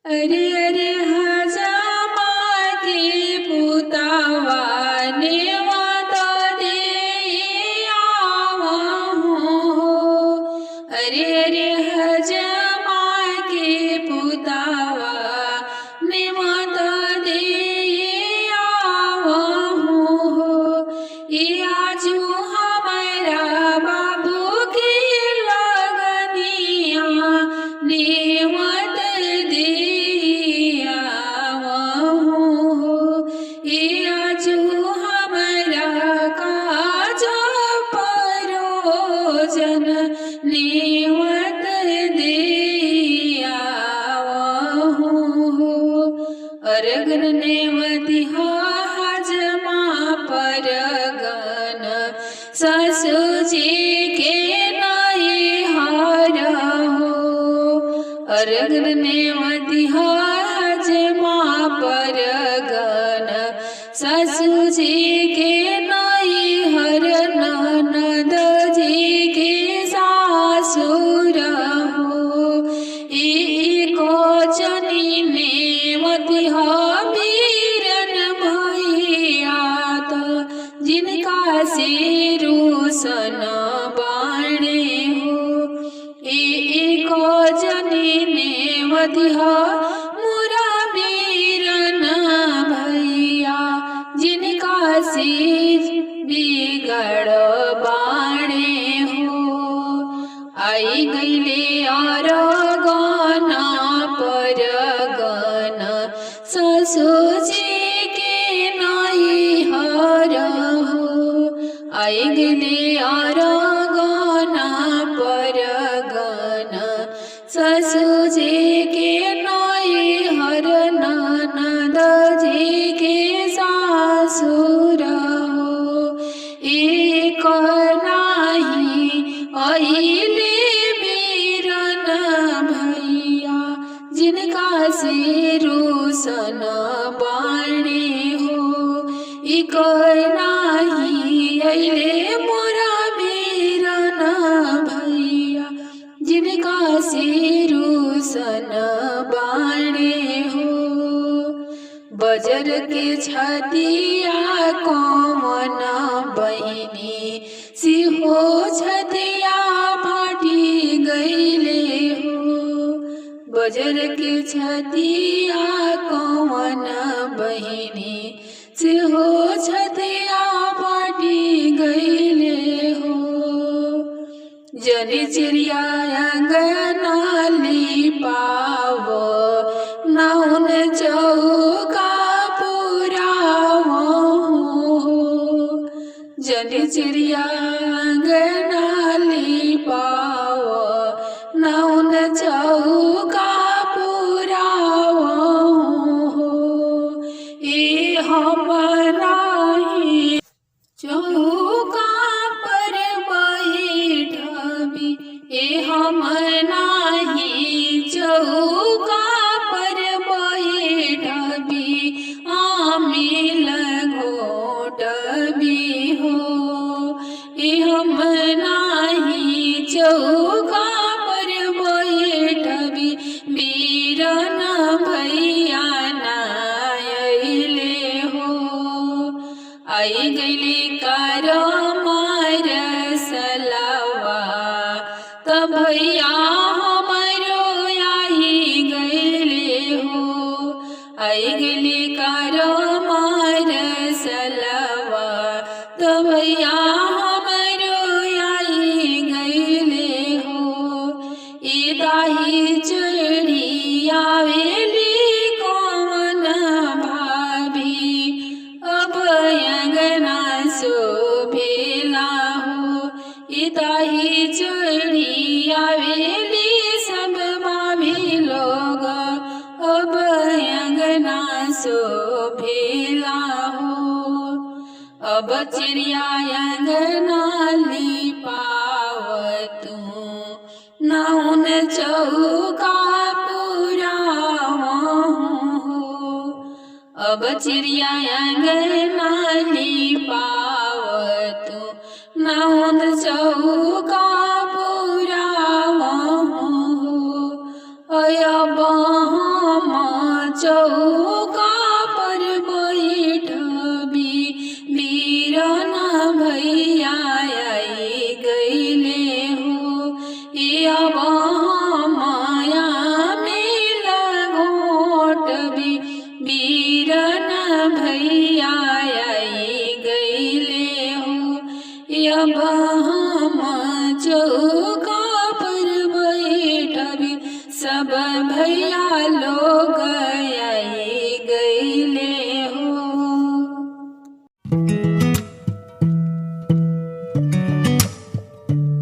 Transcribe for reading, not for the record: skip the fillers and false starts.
अरे अरे हजामा के पुतावा नेवत दे आवहु। अरे अरे हजामा के पुतावा नेवत दे आवहु। ई आजू हमारा बाबू के लगनिया नेवत जन नेवत दे आवहु। अरगन नेवती हजमा परगन ससुजी के नैहर हो। अरगन नेवती हजमा परगन ससुजी के नैहर ननद जी के सासुर हो। एको जनी नेवती बीरन भैया तो जिनका सिरुसन बाणे हो। एको जनी नेवती मुरा बीरन भैया जिनका सिर बिगड़ बाणे हो। आई गईले और गना परगन ससुजी के नैहर हो। आई गईले और गना परगन ससुजी के नैहर ननद जी के सासुर हो। एक नाही अइले बीरन भैया जिनका सिरुसन बाणे हो। एक नाही अइले मोरा बीरन भैया जिनका सिरुसन बाणे हो। बजर के छतिया कौन बहिनी सिहो छतिया फाटी गईले हो। बजर के छतिया कौन बहिनी सिहो छतिया फाटी गईले हो। जनी चिड़िया अंगना लिपाव नौन चौका पुरावो। जनी चिड़िया अंगना लिपाव नौन चौका पुरावो। ए हम नाही चौका पर बैठबी। ए हम नाही चौका पर बैठबी आमिल घोटबी हो। ए हम नाही चौका पर बैठबी बीरन भैया नायले हो। आई गईले कर मार सलवा तब भैया हमारो आई गईले हो। आई गईले कर मार सलवा तब भैया हमारो आई गईले हो। ए दाही चढ़ी आवेली कौन भाभी अब अंगना शोभेला हो। ए दाही चढ़ी आवेली सब भाभी लोग अब अंगना शोभेला हो। अब चिड़िया अंगना लिपाव तू नौन चौका पुरावो। अब चिड़िया अंगना लिपाव तू नौन चौका पुरावो। अब हम चौका पर बैठबी बीरना भैया आई गईले हो। अब माया मेला घोटबी बीरना भैया आई गईले हो। अब हम चौका पर बैठबी सब भैया लोग